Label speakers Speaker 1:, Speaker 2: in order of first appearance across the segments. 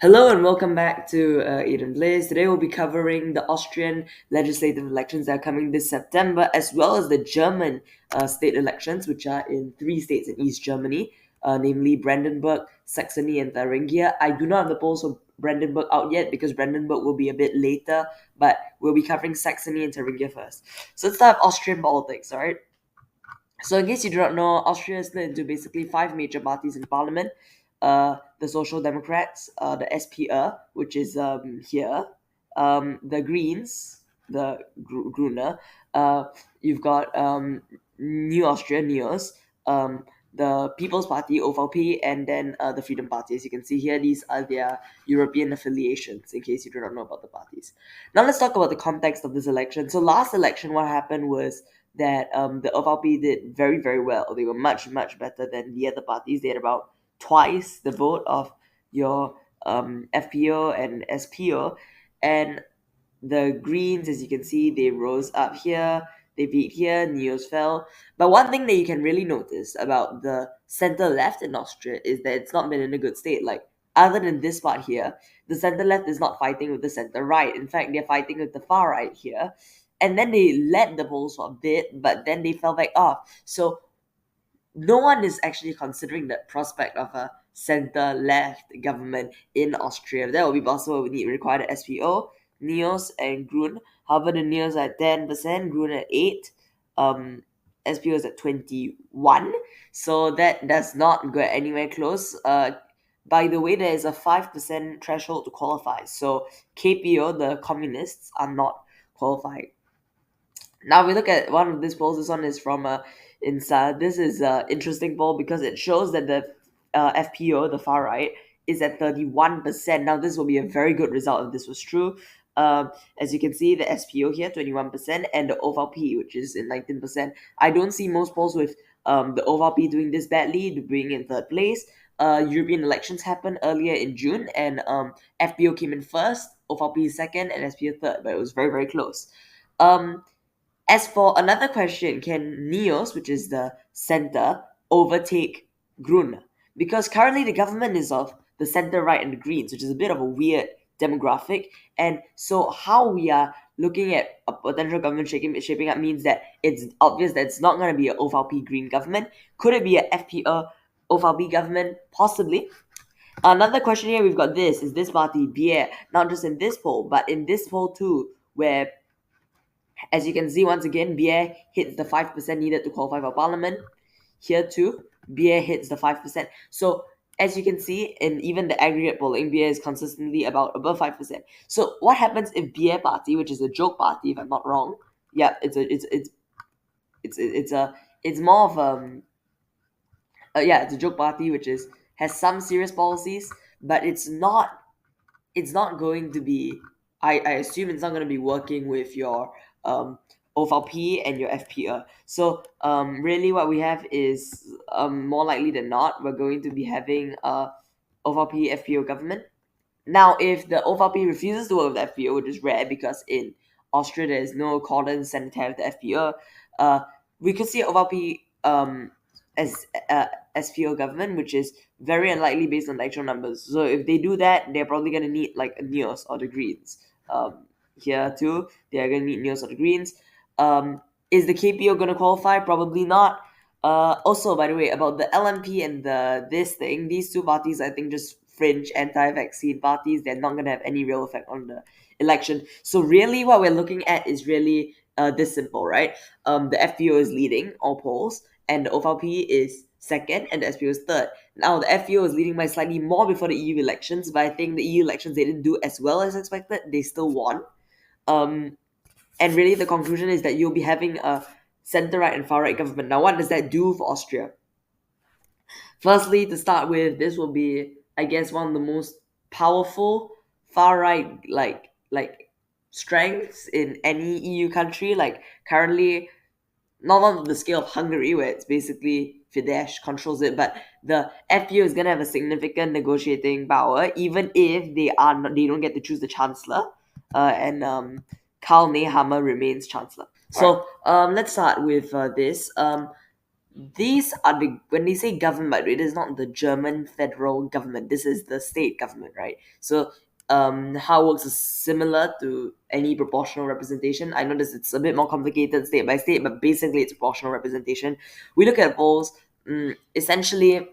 Speaker 1: Hello and welcome back to Eden Blaze. Today we'll be covering the Austrian legislative elections that are coming this September, as well as the German state elections, which are in three states in East Germany, namely Brandenburg, Saxony, and Thuringia. I do not have the polls for Brandenburg out yet because Brandenburg will be a bit later, but we'll be covering Saxony and Thuringia first. So let's start with Austrian politics, alright? So, in case you do not know, Austria is split into basically five major parties in parliament. The Social Democrats, the SPÖ, which is here, the Greens, the Grüne, you've got New Austria, NEOS, the People's Party, OVP, and then the Freedom Party. As you can see here, these are their European affiliations, in case you do not know about the parties. Now, let's talk about the context of this election. So, last election, what happened was that the OVP did very, very well. They were much, much better than the other parties. They had about twice the vote of your FPO and SPO. And the Greens, as you can see, they rose up here, they beat here, Neos fell. But one thing that you can really notice about the center left in Austria is that it's not been in a good state. Like, other than this part here, the center left is not fighting with the center right. In fact, they're fighting with the far right here. And then they led the polls for a bit, but then they fell back off. So no one is actually considering the prospect of a center left government in Austria. That will be possible. We need require the SPO, NEOS, and Grun. However, the NEOS are at 10%, Grun at 8, SPO is at 21. So that does not go anywhere close. By the way, there is a 5% threshold to qualify. So KPO, the communists, are not qualified. Now we look at one of these polls. This one is from INSA. This is an interesting poll because it shows that the FPO, the far right, is at 31%. Now this will be a very good result if this was true. As you can see, the SPO here 21%, and the OVP, which is in 19%. I don't see most polls with the OVP doing this badly, being in third place. European elections happened earlier in June, and FPO came in first, OVP second, and SPO third, but it was very, very close. Um, as for another question, can NEOS, which is the center, overtake Grun? Because currently the government is of the center right and the Greens, which is a bit of a weird demographic. And so how we are looking at a potential government shaping up means that it's obvious that it's not going to be an OVP Green government. Could it be a FPÖ OVP government? Possibly. Another question here we've got this. Is this party BR? Not just in this poll, but in this poll too, where as you can see, once again, BR hits the 5% needed to qualify for parliament. Here too, BR hits the 5%. So as you can see, in even the aggregate polling, BR is consistently about above 5%. So what happens if BR party, which is a joke party, if I'm not wrong, yeah, it's more of it's a joke party which is has some serious policies, but it's not going to be. I assume it's not going to be working with your OVP and your FPÖ. So really, what we have is more likely than not, we're going to be having a OVP FPÖ government. Now, if the OVP refuses to work with the FPÖ, which is rare because in Austria there is no cordon sanitaire with the FPÖ, we could see OVP as SPO government, which is very unlikely based on the actual numbers. So if they do that, they're probably going to need like a NEOS or the Greens. Here too, they are going to need NEOS or the Greens. Is the KPO going to qualify? Probably not. Also, by the way, about the LMP and these two parties, I think just fringe anti-vaccine parties. They're not going to have any real effect on the election. So really, what we're looking at is really this simple, right? The FPO is leading all polls, and the OVP is second, and the SPO is third. Now, the FPO is leading by slightly more before the EU elections, but I think the EU elections, they didn't do as well as expected. They still won. And really, the conclusion is that you'll be having a center-right and far-right government. Now, what does that do for Austria? Firstly, to start with, this will be, I guess, one of the most powerful far-right like strengths in any EU country. Like currently, not on the scale of Hungary, where it's basically Fidesz controls it, but the FPÖ is gonna have a significant negotiating power, even if they don't get to choose the chancellor, and Karl Nehammer remains chancellor. So let's start with this. These are the when they say government, it is not the German federal government. This is the state government, right? So how it works is similar to any proportional representation. I know this it's a bit more complicated state by state, but basically it's proportional representation. We look at polls. Essentially,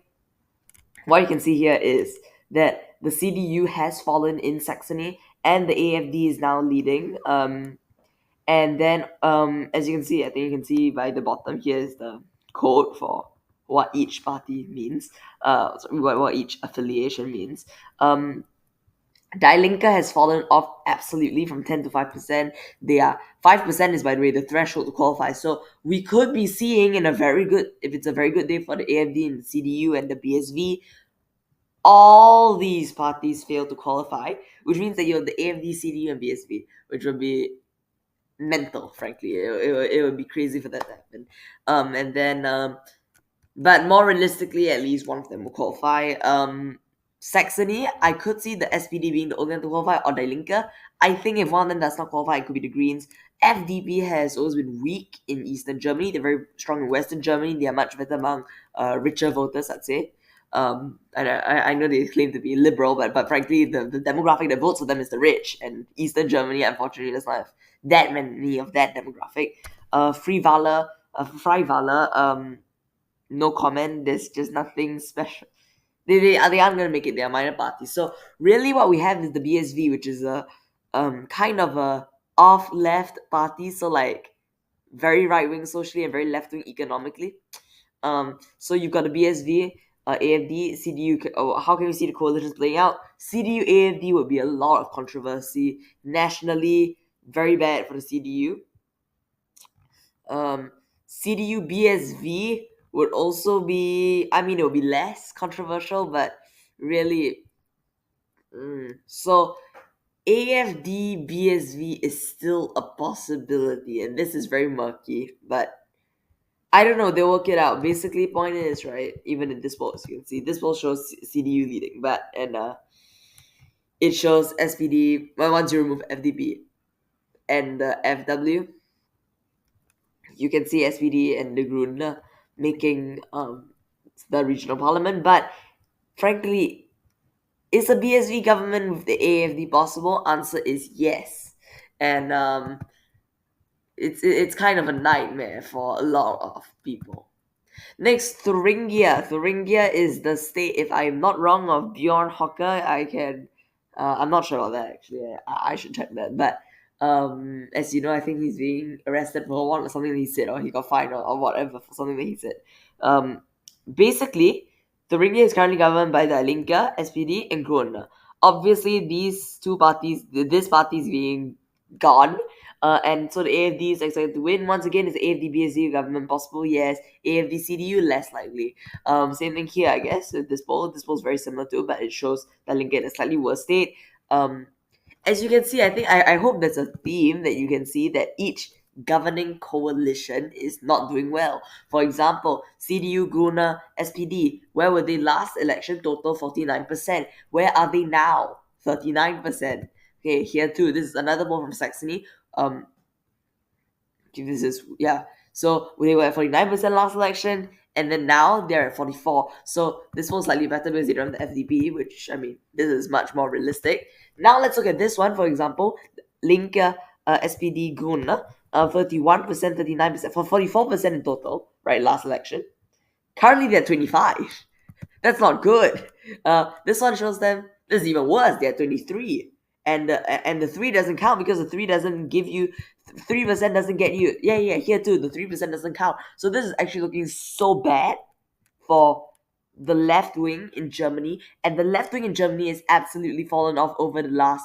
Speaker 1: what you can see here is that the CDU has fallen in Saxony, and the AFD is now leading. And then, as you can see, I think you can see by the bottom here is the code for what each party means, sorry, what each affiliation means. Die Linke has fallen off absolutely from 10 to 5%. They are 5% is, by the way, the threshold to qualify. So we could be seeing in a very good, if it's a very good day for the AFD and the CDU and the BSV, all these parties fail to qualify, which means that you have the AFD, CDU, and BSV, which would be mental, frankly. It would be crazy for that to happen. And then, but more realistically, at least one of them will qualify. Saxony, I could see the SPD being the only one to qualify, or Die Linke. I think if one of them does not qualify, it could be the Greens. FDP has always been weak in Eastern Germany. They're very strong in Western Germany. They are much better among richer voters, I'd say. And I know they claim to be liberal, but frankly, the demographic that votes for them is the rich, and Eastern Germany, unfortunately, does not have that many of that demographic. Free Valor, no comment. There's just nothing special. They aren't gonna make it. They are minor parties. So really, what we have is the BSV, which is a kind of a off left party. So like very right wing socially and very left wing economically. So you've got the BSV, AFD, CDU. How can we see the coalitions playing out? CDU, AFD would be a lot of controversy nationally. Very bad for the CDU. CDU, BSV would also be. I mean, it would be less controversial, but really. So AFD, BSV is still a possibility, and this is very murky, but I don't know. They'll work it out. Basically, point is right. Even in this poll, as you can see, this poll shows CDU leading, but and it shows SPD. Well, once you remove FDP and FW, you can see SPD and the Grüne making the regional parliament. But frankly, is a BSV government with the AFD possible? Answer is yes, and it's kind of a nightmare for a lot of people. Next, Thuringia. Thuringia is the state, if I'm not wrong, of Bjorn Hocker. I'm not sure about that actually. I should check that. But as you know, I think he's being arrested for something that he said, or he got fined, or whatever for something that he said. Basically, Thuringia is currently governed by the Linke, SPD, and Grüne. Obviously, these two parties, this party is being gone. And so the AFD is expected to win. Once again, is the AFD BSU government possible? Yes. AFD CDU less likely. Same thing here, I guess. With this poll is very similar to, but it shows that Lincoln is a slightly worse state. As you can see, I hope there's a theme that you can see that each governing coalition is not doing well. For example, CDU, Grüne, SPD. Where were they last election? Total 49%. Where are they now? 39%. Okay, here too. This is another poll from Saxony. This is So they were at 49% last election, and then now they're at 44. So this one's slightly better because they don't have the FDP, which I mean, this is much more realistic. Now let's look at this one, for example, Linke, SPD, Grüne, 31%, 39%, for 44% in total, right? Last election. Currently they're 25. That's not good. This one shows them this is even worse. They're 23, and the 3 doesn't count because the 3 doesn't give you 3% doesn't get you. Yeah. Here too, the 3% doesn't count. So this is actually looking so bad for the left wing in Germany, and the left wing in Germany has absolutely fallen off over the last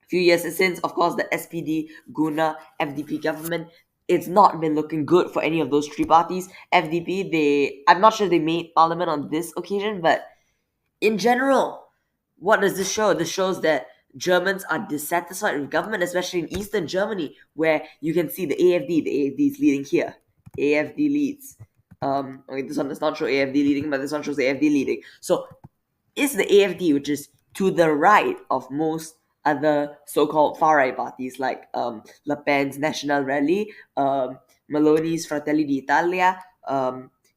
Speaker 1: few years since, of course, the SPD, Grüne, FDP government. It's not been looking good for any of those three parties. FDP, I'm not sure they made parliament on this occasion, but in general, what does this show? This shows that Germans are dissatisfied with government, especially in Eastern Germany, where you can see the AFD. The AFD is leading here. AFD leads. Okay, this one does not show AFD leading, but this one shows AFD leading. So it's the AFD, which is to the right of most other so-called far-right parties like Le Pen's National Rally, Meloni's Fratelli d'Italia,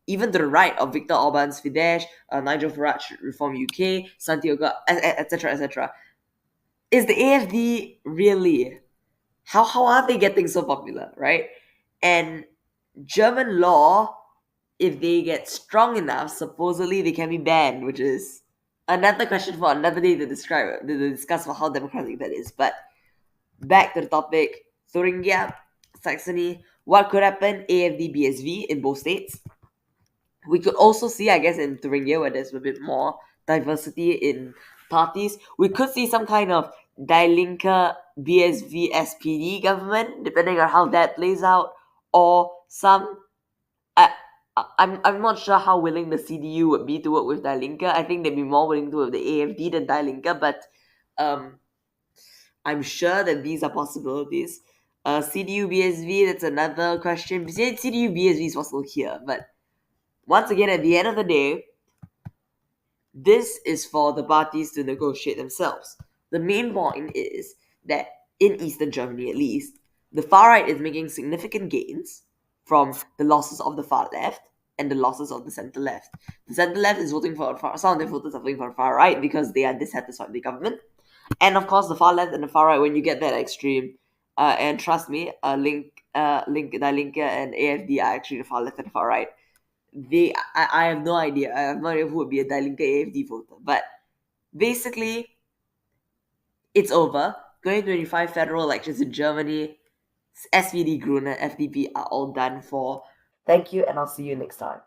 Speaker 1: even to the right of Viktor Orban's Fidesz, Nigel Farage Reform UK, Santiago, etc., etc. Is the AFD really? How are they getting so popular, right? And German law, if they get strong enough, supposedly they can be banned, which is another question for another day to describe to discuss for how democratic that is. But back to the topic, Thuringia, Saxony, what could happen? AFD, BSV in both states. We could also see, I guess, in Thuringia where there's a bit more diversity in parties, we could see some kind of Die Linke BSV SPD government, depending on how that plays out, or some. I, I'm not sure how willing the CDU would be to work with Die Linke. I think they'd be more willing to work with the AFD than Die Linke, but um, I'm sure that these are possibilities. CDU BSV, that's another question. CDU BSV is possible here, but once again, at the end of the day, this is for the parties to negotiate themselves. The main point is that in Eastern Germany, at least, the far right is making significant gains from the losses of the far left and the losses of the center left. The center left is voting for some of the voters are voting for the far right because they are dissatisfied with the government, and of course, the far left and the far right. When you get that extreme, and trust me, Die Linke, and AFD are actually the far left and the far right. I have no idea. I have no idea who would be a Die Linke AFD voter. But basically, it's over. 2025 federal elections in Germany, SVD, Grüne, FDP are all done for. Thank you, and I'll see you next time.